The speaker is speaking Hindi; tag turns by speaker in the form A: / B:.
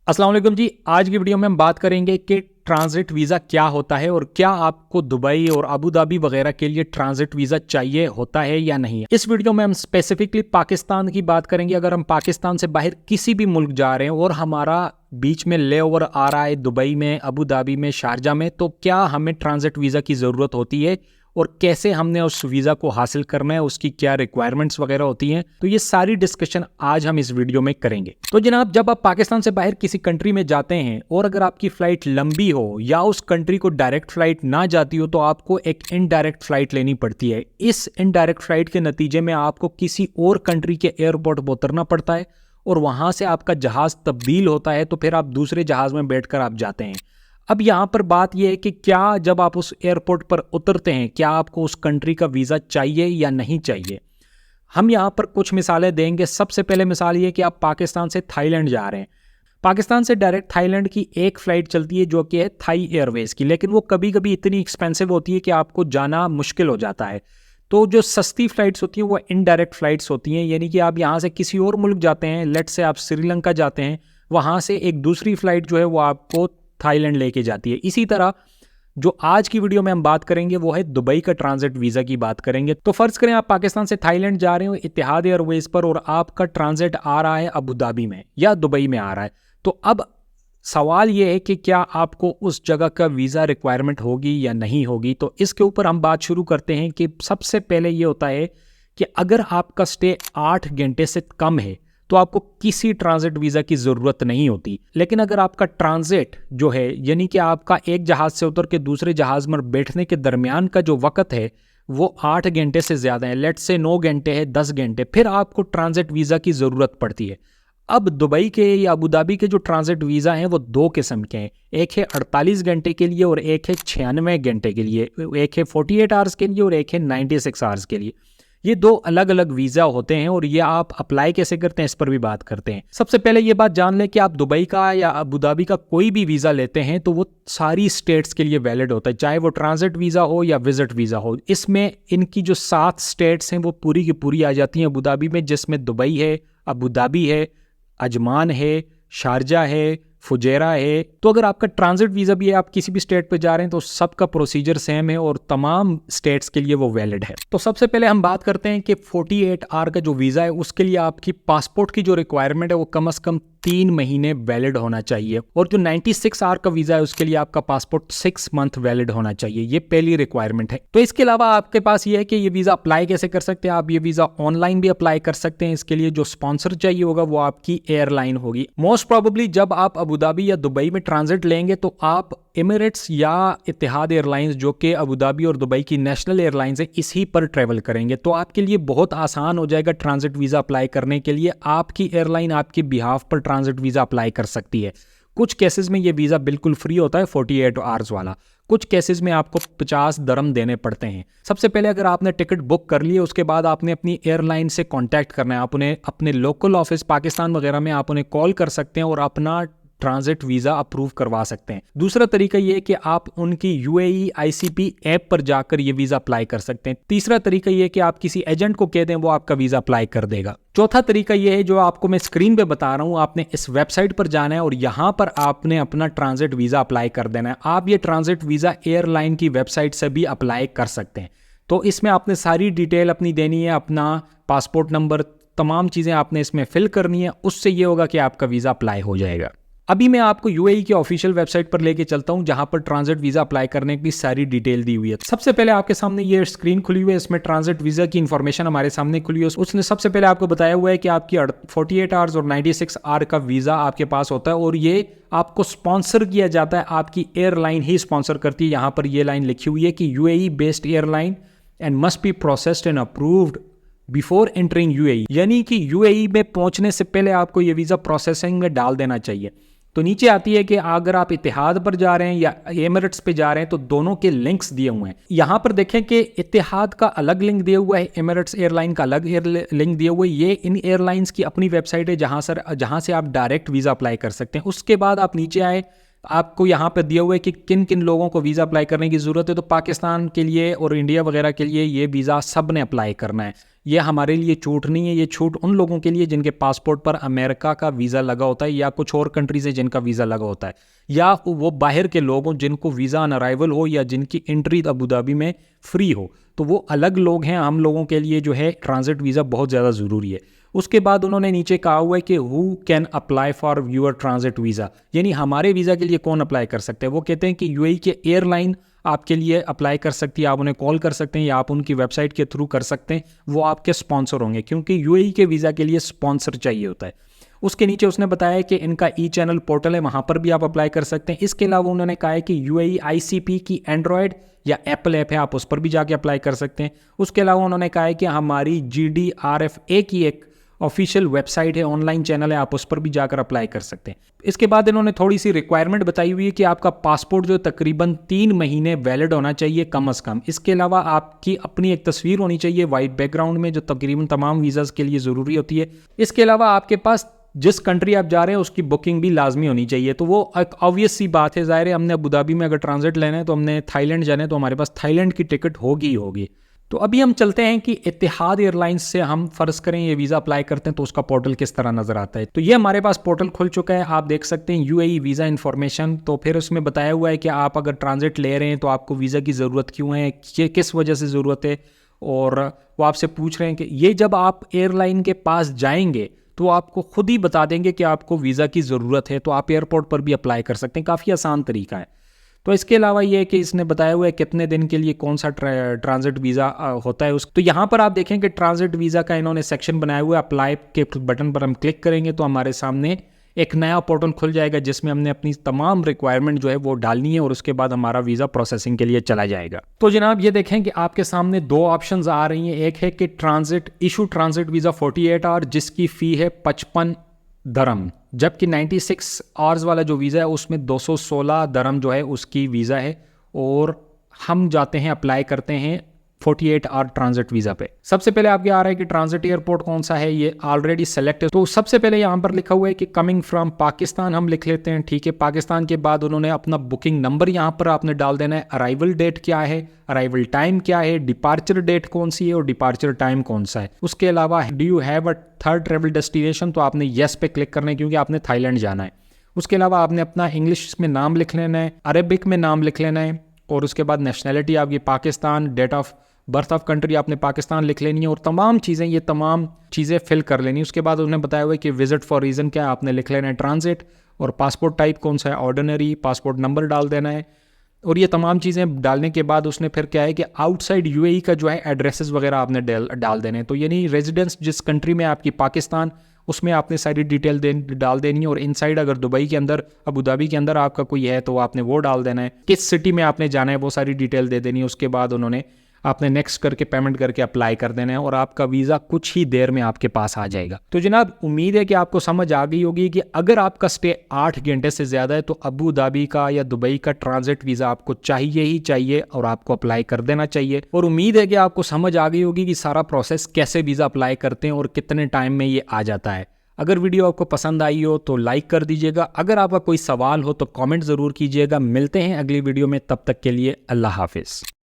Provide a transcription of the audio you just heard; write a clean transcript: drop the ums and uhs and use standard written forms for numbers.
A: अस्सलाम वालेकुम जी। आज की वीडियो में हम बात करेंगे कि ट्रांजिट वीज़ा क्या होता है और क्या आपको दुबई और अबू धाबी वगैरह के लिए ट्रांजिट वीज़ा चाहिए होता है या नहीं। इस वीडियो में हम स्पेसिफिकली पाकिस्तान की बात करेंगे। अगर हम पाकिस्तान से बाहर किसी भी मुल्क जा रहे हैं और हमारा बीच में ले ओवर आ रहा है दुबई में, अबू धाबी में, शारजा में, तो क्या हमें ट्रांजिट वीज़ा की ज़रूरत होती है और कैसे हमने उस वीज़ा को हासिल करना है, उसकी क्या रिक्वायरमेंट्स वगैरह होती हैं। तो ये सारी डिस्कशन आज हम इस वीडियो में करेंगे। तो जनाब, जब आप पाकिस्तान से बाहर किसी कंट्री में जाते हैं और अगर आपकी फ़्लाइट लंबी हो या उस कंट्री को डायरेक्ट फ़्लाइट ना जाती हो तो आपको एक इनडायरेक्ट फ़्लाइट लेनी पड़ती है। इस इनडायरेक्ट फ़्लाइट के नतीजे में आपको किसी और कंट्री के एयरपोर्ट पर उतरना पड़ता है और वहाँ से आपका जहाज़ तब्दील होता है, तो फिर आप दूसरे जहाज़ में बैठकर आप जाते हैं। अब यहाँ पर बात यह है कि क्या जब आप उस एयरपोर्ट पर उतरते हैं, क्या आपको उस कंट्री का वीज़ा चाहिए या नहीं चाहिए। हम यहाँ पर कुछ मिसालें देंगे। सबसे पहले मिसाल ये कि आप पाकिस्तान से थाईलैंड जा रहे हैं। पाकिस्तान से डायरेक्ट थाईलैंड की एक फ़्लाइट चलती है जो कि है थाई एयरवेज़ की, लेकिन वो कभी कभी इतनी एक्सपेंसिव होती है कि आपको जाना मुश्किल हो जाता है। तो जो सस्ती फ़्लाइट्स होती हैं वो इनडायरेक्ट फ़्लाइट्स होती हैं, यानी कि आप यहाँ से किसी और मुल्क जाते हैं, लेट से आप श्रीलंका जाते हैं, वहाँ से एक दूसरी फ़्लाइट जो है वो आपको थाईलैंड लेके जाती है। इसी तरह जो आज की वीडियो में हम बात करेंगे वो है दुबई का ट्रांजिट वीज़ा की बात करेंगे। तो फर्ज करें आप पाकिस्तान से थाईलैंड जा रहे हो इतिहाद एयरवेज पर और आपका ट्रांजिट आ रहा है अबू धाबी में या दुबई में आ रहा है। तो अब सवाल ये है कि क्या आपको उस जगह का वीज़ा रिक्वायरमेंट होगी या नहीं होगी। तो इसके ऊपर हम बात शुरू करते हैं कि सबसे पहले ये होता है कि अगर आपका स्टे 8 घंटे से कम है तो आपको किसी ट्रांजिट वीज़ा की ज़रूरत नहीं होती। लेकिन अगर आपका ट्रांजिट जो है, यानी कि आपका एक जहाज़ से उतर के दूसरे जहाज़ में बैठने के दरमियान का जो वक़्त है वो 8 घंटे से ज़्यादा है, लेट से 9 घंटे है, 10 घंटे, फिर आपको ट्रांजिट वीज़ा की ज़रूरत पड़ती है। अब दुबई के या अबू धाबी के जो ट्रांजिट वीज़ा हैं वो 2 किस्म के हैं। एक है 48 घंटे के लिए और एक है 96 घंटे के लिए। एक है 48 आवर्स के लिए और एक है 96 आवर्स के लिए। ये 2 अलग अलग वीज़ा होते हैं और ये आप अप्लाई कैसे करते हैं इस पर भी बात करते हैं। सबसे पहले ये बात जान लें कि आप दुबई का या अबू धाबी का कोई भी वीज़ा लेते हैं तो वो सारी स्टेट्स के लिए वैलिड होता है, चाहे वो ट्रांजिट वीज़ा हो या विजिट वीज़ा हो। इसमें इनकी जो 7 स्टेट्स हैं वो पूरी की पूरी आ जाती हैं अबू धाबी में, जिसमें दुबई है, अबू धाबी है, अजमान है, शारजा है, फुजैरा है। तो अगर आपका ट्रांजिट वीज़ा भी है, आप किसी भी स्टेट पे जा रहे हैं, तो सबका प्रोसीजर सेम है और तमाम स्टेट्स के लिए वो वैलिड है। तो सबसे पहले हम बात करते हैं कि 48 आवर का जो वीज़ा है उसके लिए आपकी पासपोर्ट की जो रिक्वायरमेंट है वो कम से कम 3 महीने वैलिड होना चाहिए और जो 96 आवर का वीज़ा है उसके लिए आपका पासपोर्ट 6 मंथ वैलिड होना चाहिए। ये पहली रिक्वायरमेंट है। तो इसके अलावा आपके पास ये है कि ये वीज़ा अप्लाई कैसे कर सकते हैं। आप ये वीज़ा ऑनलाइन भी अप्लाई कर सकते हैं। इसके लिए जो स्पॉन्सर चाहिए होगा वो आपकी एयरलाइन होगी। मोस्ट प्रोबेबली जब आप अबू धाबी या दुबई में ट्रांजिट लेंगे तो आप एमिरेट्स या इतिहाद एयरलाइंस, जो कि अबू धाबी और दुबई की नेशनल एयरलाइंस है, इसी पर ट्रैवल करेंगे। तो आपके लिए बहुत आसान हो जाएगा ट्रांजिट वीज़ा अप्लाई करने के लिए। आपकी एयरलाइन आपके बिहाफ पर ट्रांजिट वीज़ा अप्लाई कर सकती है। कुछ केसेस में ये वीज़ा बिल्कुल फ्री होता है, 48 आवर्स वाला। कुछ केसेस में आपको 50 दरम देने पड़ते हैं। सबसे पहले अगर आपने टिकट बुक कर ली है उसके बाद आपने अपनी एयरलाइन से कांटेक्ट करना है। आप उन्हें अपने लोकल ऑफिस पाकिस्तान वगैरह में आप उन्हें कॉल कर सकते हैं और अपना ट्रांजिट वीज़ा अप्रूव करवा सकते हैं। दूसरा तरीका ये है कि आप उनकी UAE ICP ऐप पर जाकर ये वीज़ा अप्लाई कर सकते हैं। तीसरा तरीका ये है कि आप किसी एजेंट को कह दें, वो आपका वीज़ा अप्लाई कर देगा। चौथा तरीका ये है जो आपको मैं स्क्रीन पे बता रहा हूँ, आपने इस वेबसाइट पर जाना है और यहाँ पर आपने अपना ट्रांजिट वीज़ा अप्लाई कर देना है। आप ये ट्रांजिट वीज़ा एयरलाइन की वेबसाइट से भी अप्लाई कर सकते हैं। तो इसमें आपने सारी डिटेल अपनी देनी है, अपना पासपोर्ट नंबर, तमाम चीज़ें आपने इसमें फिल करनी है। उससे ये होगा कि आपका वीज़ा अप्लाई हो जाएगा। अभी मैं आपको UAE की ऑफिशियल वेबसाइट पर लेके चलता हूं जहां पर ट्रांजिट वीज़ा अप्लाई करने की सारी डिटेल दी हुई है। सबसे पहले आपके सामने ये स्क्रीन खुली हुई है, इसमें ट्रांजिट वीज़ा की इन्फॉर्मेशन हमारे सामने खुली है। उसने सबसे पहले आपको बताया हुआ है कि आपकी 48 आवर्स और 96 आवर का वीज़ा आपके पास होता है और ये आपको स्पॉन्सर किया जाता है, आपकी एयरलाइन ही स्पॉन्सर करती है। यहाँ पर ये लाइन लिखी हुई है कि UAE based airline and must be processed and approved before entering UAE, यानी कि UAE में पहुंचने से पहले आपको ये वीज़ा प्रोसेसिंग में डाल देना चाहिए। तो नीचे आती है कि अगर आप इतिहाद पर जा रहे हैं या एमिरेट्स पे जा रहे हैं तो दोनों के लिंक्स दिए हुए हैं। यहाँ पर देखें कि इतिहाद का अलग लिंक दिया हुआ है, एमिरेट्स एयरलाइन का अलग लिंक दिया हुआ है। ये इन एयरलाइंस की अपनी वेबसाइट है जहाँ से आप डायरेक्ट वीज़ा अप्लाई कर सकते हैं। उसके बाद आप नीचे आए, आपको यहाँ पर दिया हुआ है कि किन किन लोगों को वीज़ा अप्लाई करने की ज़रूरत है। तो पाकिस्तान के लिए और इंडिया वगैरह के लिए ये वीज़ा सब ने अप्लाई करना है। ये हमारे लिए छूट नहीं है, ये छूट उन लोगों के लिए जिनके पासपोर्ट पर अमेरिका का वीज़ा लगा होता है या कुछ और कंट्रीज है जिनका वीज़ा लगा होता है, या वो बाहर के लोग हों जिनको वीज़ा ऑन अराइवल हो या जिनकी एंट्री अबू धाबी में फ्री हो, तो वो अलग लोग हैं। हम लोगों के लिए जो है ट्रांजिट वीज़ा बहुत ज़्यादा ज़रूरी है। उसके बाद उन्होंने नीचे कहा हुआ है कि who can apply for your transit visa, यानी हमारे वीज़ा के लिए कौन अप्लाई कर सकते हैं। वो कहते हैं कि यूएई के एयरलाइन आपके लिए अप्लाई कर सकती है, आप उन्हें कॉल कर सकते हैं या आप उनकी वेबसाइट के थ्रू कर सकते हैं, वो आपके स्पॉन्सर होंगे, क्योंकि यूएई के वीज़ा के लिए स्पॉन्सर चाहिए होता है। उसके नीचे उसने बताया कि इनका ई चैनल पोर्टल है, वहाँ पर भी आप अप्लाई कर सकते हैं। इसके अलावा उन्होंने कहा है कि यूएई आईसीपी की एंड्रॉयड या एप्पल ऐप है, आप उस पर भी जाके अप्लाई कर सकते हैं। उसके अलावा उन्होंने कहा है कि हमारी GDRFA की एक ऑफिशियल वेबसाइट है, ऑनलाइन चैनल है, आप उस पर भी जाकर अप्लाई कर सकते हैं। इसके बाद इन्होंने थोड़ी सी रिक्वायरमेंट बताई हुई है कि आपका पासपोर्ट जो तकरीबन 3 महीने वैलिड होना चाहिए कम से कम। इसके अलावा आपकी अपनी एक तस्वीर होनी चाहिए वाइट बैकग्राउंड में, जो तकरीबन तमाम वीज़ाज़ के लिए ज़रूरी होती है। इसके अलावा आपके पास जिस कंट्री आप जा रहे हैं उसकी बुकिंग भी लाजमी होनी चाहिए। तो वो एक ऑब्वियस सी बात है, ज़ाहिर है हमने अबू धाबी में अगर ट्रांजिट लेना है तो हमने थाईलैंड जाना है तो हमारे पास थाईलैंड की टिकट होगी ही होगी। तो अभी हम चलते हैं कि इत्तेहाद एयरलाइंस से हम फ़र्ज़ करें ये वीज़ा अप्लाई करते हैं तो उसका पोर्टल किस तरह नज़र आता है। तो ये हमारे पास पोर्टल खुल चुका है, आप देख सकते हैं यूएई वीज़ा इन्फॉर्मेशन। तो फिर उसमें बताया हुआ है कि आप अगर ट्रांजिट ले रहे हैं तो आपको वीज़ा की ज़रूरत क्यों है, ये किस वजह से ज़रूरत है, और वो आपसे पूछ रहे हैं कि ये जब आप एयरलाइन के पास जाएंगे तो आपको खुद ही बता देंगे कि आपको वीज़ा की ज़रूरत है, तो आप एयरपोर्ट पर भी अप्लाई कर सकते हैं। काफ़ी आसान तरीका है। तो इसके अलावा ये है कि इसने बताया हुआ है कितने दिन के लिए कौन सा ट्रांजिट वीज़ा होता है तो यहाँ पर आप देखें कि ट्रांजिट वीज़ा का इन्होंने सेक्शन बनाया हुआ है। अप्लाई के बटन पर हम क्लिक करेंगे तो हमारे सामने एक नया पोर्टल खुल जाएगा जिसमें हमने अपनी तमाम रिक्वायरमेंट जो है वो डालनी है और उसके बाद हमारा वीज़ा प्रोसेसिंग के लिए चला जाएगा। तो जनाब ये देखें कि आपके सामने 2 ऑप्शंस आ रही हैं। एक है कि ट्रांजिट वीज़ा 48 आवर जिसकी फ़ी है 55 दरम, जबकि 96 आवर्स वाला जो वीज़ा है उसमें 216 दरम जो है उसकी वीज़ा है, और हम जाते हैं अप्लाई करते हैं 48 आवर ट्रांजिट वीज़ा पे। सबसे पहले आपके आ रहा है कि ट्रांजिट एयरपोर्ट कौन सा है, ये ऑलरेडी सेलेक्ट है। तो सबसे पहले यहाँ पर लिखा हुआ है कि कमिंग फ्रॉम पाकिस्तान, हम लिख लेते हैं, ठीक है। पाकिस्तान के बाद उन्होंने अपना बुकिंग नंबर यहाँ पर आपने डाल देना है, अराइवल डेट क्या है, अराइवल टाइम क्या है, डिपार्चर डेट कौन सी है और डिपार्चर टाइम कौन सा है। उसके अलावा do you have a third travel destination, तो आपने येस पे क्लिक करना है क्योंकि आपने थाईलैंड जाना है। उसके अलावा आपने अपना इंग्लिश में नाम लिख लेना है, अरेबिक में नाम लिख लेना है, और उसके बाद नेशनैलिटी आपकी Pakistan, date of birth of country आपने पाकिस्तान लिख लेनी है, और तमाम चीज़ें फिल कर लेनी है। उसके बाद उन्होंने बताया हुआ है कि विजिट फॉर रीज़न क्या है, आपने लिख लेना है ट्रांजिट, और पासपोर्ट टाइप कौन सा है, ऑर्डिनरी, पासपोर्ट नंबर डाल देना है। और ये तमाम चीज़ें डालने के बाद उसने फिर क्या है कि आउटसाइड यूएई का जो है एड्रेसेस वगैरह आपने डाल देने हैं। तो यानी रेजिडेंस जिस कंट्री में आपकी पाकिस्तान, उसमें आपने सारी डिटेल डाल देनी है, और इनसाइड अगर दुबई के अंदर, अबू धाबी के अंदर आपका कोई है तो आपने वो डाल देना है, किस सिटी में आपने जाना है वो सारी डिटेल दे देनी है। उसके बाद उन्होंने आपने नेक्स्ट करके पेमेंट करके अप्लाई कर देना है और आपका वीज़ा कुछ ही देर में आपके पास आ जाएगा। तो जनाब उम्मीद है कि आपको समझ आ गई होगी कि अगर आपका स्टे 8 घंटे से ज़्यादा है तो अबू धाबी का या दुबई का ट्रांजिट वीज़ा आपको चाहिए ही चाहिए और आपको अप्लाई कर देना चाहिए। और उम्मीद है कि आपको समझ आ गई होगी कि सारा प्रोसेस कैसे वीज़ा अप्लाई करते हैं और कितने टाइम में ये आ जाता है। अगर वीडियो आपको पसंद आई हो तो लाइक कर दीजिएगा। अगर आपका कोई सवाल हो तो कमेंट ज़रूर कीजिएगा। मिलते हैं अगली वीडियो में, तब तक के लिए अल्लाह हाफिज़।